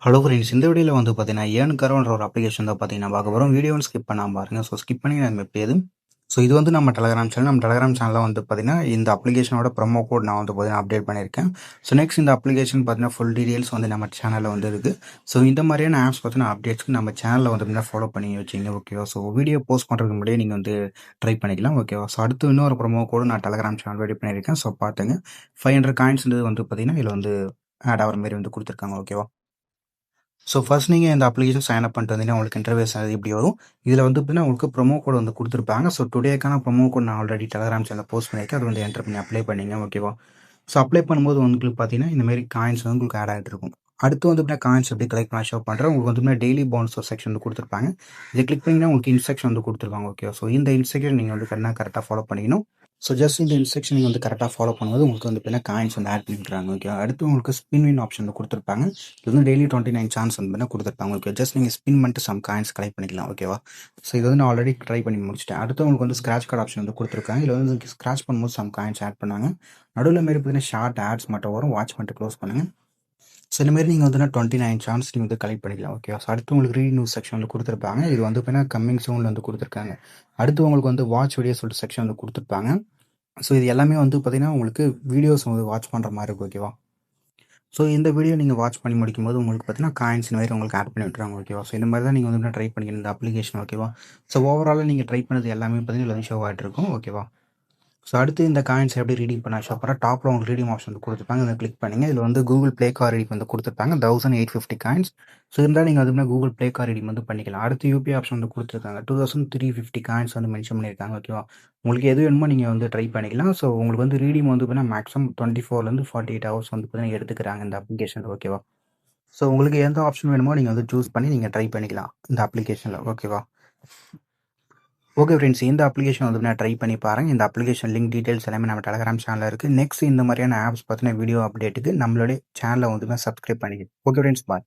Hello friends, இந்த வீடியோவில் வந்து பார்த்தீங்கன்னா ஏர்ன்கரோன்ற ஒரு அப்ளிகேஷன் தான் பார்த்தீங்கன்னா பார்க்க போகிறோம். வீடியோவும் ஸ்கிப் பண்ணாமல் பாருங்க. ஸோ ஸ்கிப் பண்ணி நம்ம எப்படியாது இது வந்து நம்ம டெலகிராம் சேனல். நம்ம டெலகிராம் சேனலில் வந்து பார்த்தீங்கன்னா இந்த அப்ளிகேஷனோட ப்ரோமோ கோட் நான் வந்து பார்த்தீங்கன்னா அப்டேட் பண்ணியிருக்கேன். ஸோ நெக்ஸ்ட் இந்த அப்ளிகேஷன் பார்த்தீங்கன்னா ஃபுல் டீடைல்ஸ் வந்து நம்ம சேனலில் வந்து இருக்குது. ஸோ இந்த மாதிரியான ஆப்ஸ் பார்த்தீங்கன்னா அப்டேட்ஸ்க்கு நம்ம சேனலில் வந்து பார்த்தீங்கன்னா ஃபாலோ பண்ணி வச்சிங்க. ஓகேவா? ஸோ வீடியோ போஸ்ட் பண்ணுறதுக்கு முன்னாடியே நீங்கள் வந்து ட்ரை பண்ணிக்கலாம். ஓகேவா? ஸோ அடுத்து இன்னொரு ப்ரோமோ கோடு நான் டெலகிராம் சேனல் ரெடி பண்ணியிருக்கேன். ஸோ பார்த்துங்க. 500 காயின்ஸ் வந்து பார்த்தீங்கன்னா இதில் வந்து ஆட் ஆகிற மாதிரி வந்து கொடுத்துருக்காங்க. ஓகேவா? ஸோ ஃபர்ஸ்ட் நீங்கள் இந்த அப்ளிகேஷன் சைன் அப் பண்ணிட்டு வந்தீங்கன்னா உங்களுக்கு இன்டர்வேஸ் இப்படி வரும். இதில் வந்து பார்த்தீங்கன்னா உங்களுக்கு ப்ரோமோ கோட் வந்து கொடுத்துருப்பாங்க. ஸோ டுடேக்கான ப்ரோமோ கோட் நான் ஆல்ரெடி டெலகிராம் சேனலில் போஸ்ட் பண்ணியிருக்கேன். அது வந்து என்டர் பண்ணி அப்ளை பண்ணிங்க. ஓகேவா? ஸோ அப்ளை பண்ணும்போது உங்களுக்கு பார்த்தீங்கன்னா இந்தமாரி காயின்ஸ் வந்து உங்களுக்கு ஆட் ஆகிட்டு இருக்கும். அடுத்து வந்து பார்த்தீங்கன்னா காயின்ஸ் எப்படி கலெக்ட் பண்ண ஷோ பண்ணுறேன். உங்களுக்கு வந்து டெய்லி போனஸ் ஒரு செக்ஷன் வந்து கொடுத்துருப்பாங்க. இதை கிளிக் பண்ணிங்கன்னா உங்களுக்கு இன்ஸ்ட்ரக்ஷன் வந்து கொடுத்துருக்காங்க. ஓகேவா? ஸோ இந்த இன்ஸ்ட்ரக்ஷன் நீங்கள் வந்து கரெக்டாக ஃபாலோ பண்ணிக்கணும். ஸோ ஜஸ்ட் இந்த இன்ஸ்ட்ரக்ஷன் நீங்கள் வந்து கரெக்டாக ஃபாலோ பண்ணும்போது உங்களுக்கு வந்து பார்த்தீங்கன்னா காயின்ஸ் வந்து ஆட் பண்ணிக்கிறாங்க. ஓகே, அடுத்து உங்களுக்கு ஸ்பின் வின் ஆப்ஷன் வந்து கொடுத்துருப்பாங்க. இது வந்து டெய்லி 29 சான்ஸ் வந்து பார்த்தீங்கன்னா கொடுத்துருப்பாங்க. ஓகே, ஜஸ்ட் நீங்கள் ஸ்பின் பண்ணிட்டு சம் காயின்ஸ் கலெக்ட் பண்ணிக்கலாம். ஓகேவா? ஸோ இது வந்து நான் ஆல்ரெடி ட்ரை பண்ணி முடிச்சிட்டேன். அடுத்து உங்களுக்கு வந்து ஸ்க்ராட்ச் கார்டு ஆப்ஷன் வந்து கொடுத்துருக்காங்க. இதில் வந்து ஸ்க்ராட்ச் பண்ணும்போது சம் காயின்ஸ் ஆட் பண்ணாங்க. நடுவில் மாரி பார்த்தீங்கன்னா ஷார்ட் ஆட்ஸ் மட்டும் வரும். வாட்ச் பண்ணிட்டு க்ளோஸ் பண்ணுங்கள். ஸோ இந்தமாரி நீங்கள் வந்து 29 சான்ஸ் நீங்கள் வந்து கலெக்ட் பண்ணிக்கலாம். ஓகே, ஸோ அடுத்து உங்களுக்கு ரீட் நியூஸ் செக்ஷன் வந்து கொடுத்துருப்பாங்க. இது வந்து பார்த்தீங்கன்னா கம்மிங் சூனில் வந்து கொடுத்துருக்காங்க. அடுத்து உங்களுக்கு வந்து வாட்ச் வீடியோ சொல்லிட்டு செக்ஷன் வந்து கொடுத்துருப்பாங்க. ஸோ இது எல்லாமே வந்து பார்த்தீங்கன்னா உங்களுக்கு வீடியோஸ் வந்து வாட்ச் பண்ணுற மாதிரி இருக்கும். ஓகேவா? ஸோ இந்த வீடியோ நீங்கள் வாட்ச் பண்ணி முடிக்கும்போது உங்களுக்கு பார்த்தீங்கன்னா காயின்ஸ் இந்த மாதிரி உங்களுக்கு ஆட் பண்ணி விட்டுறாங்க. ஓகேவா? ஸோ இந்த மாதிரி தான் நீங்கள் வந்து ட்ரை பண்ணிக்கணும் இந்த அப்ளிகேஷன். ஓகேவா? ஸோ ஓவராலாக நீங்கள் ட்ரை பண்ணது எல்லாமே பார்த்தீங்கன்னா ஷோ ஆகிட்டு இருக்கும். ஓகேவா? ஸோ அடுத்து இந்த காயின்ஸ் எப்படி ரீடிங் பண்ண ஷோ பண்ணுறேன். டாப்பில் உங்களுக்கு ரீடிங் ஆப்ஷன் வந்து கொடுத்துருப்பாங்க. இதை கிளிக் பண்ணிங்க. இதில் வந்து கூகுள் ப்ளே கார் ரீடிங் வந்து கொடுத்துருப்பாங்க 1850 காயின்ஸ். ஸோ இருந்தால் நீங்கள் வந்து கூகுள் ப்ளே கார் ரீடிங் வந்து பண்ணிக்கலாம். அடுத்து யூபிஐ ஆப்ஷன் வந்து கொடுத்துருக்காங்க. 2350 காயின்ஸ் வந்து மென்ஷன் பண்ணியிருக்காங்க. ஓகேவா? உங்களுக்கு எது வேணுமோ நீங்கள் வந்து ட்ரை பண்ணிக்கலாம். ஸோ உங்களுக்கு வந்து ரீடிங் வந்து பார்த்தீங்கன்னா மேக்ஸிமம் 24 48 ஹவர்ஸ் வந்து பார்த்தீங்கன்னா எடுத்துக்கிறாங்க இந்த அப்ளிகேஷன். ஓகேவா? ஸோ உங்களுக்கு எந்த ஆப்ஷன் வேணுமோ நீங்கள் வந்து சூஸ் பண்ணி நீங்கள் ட்ரை பண்ணிக்கலாம் இந்த அப்ளிகேஷனில். ஓகேவா? ஓகே ஃப்ரெண்ட்ஸ், இந்த அப்ளிகேஷன் வந்து நான் ட்ரை பண்ணி பாருங்கள். இந்த அப்ளிகேஷன் லிங்க் டீடைல்ஸ் எல்லாமே நம்ம டெலகிராம் சேனலில் இருக்குது. நெக்ஸ்ட் இந்த மாதிரியான ஆப்ஸ் பார்த்தீங்கன்னா வீடியோ அப்டேட்டுக்கு நம்மளுடைய சேனலை வந்து சப்ஸ்கிரைப் பண்ணிக்கலாம். ஓகே ஃப்ரெண்ட்ஸ், பாய்.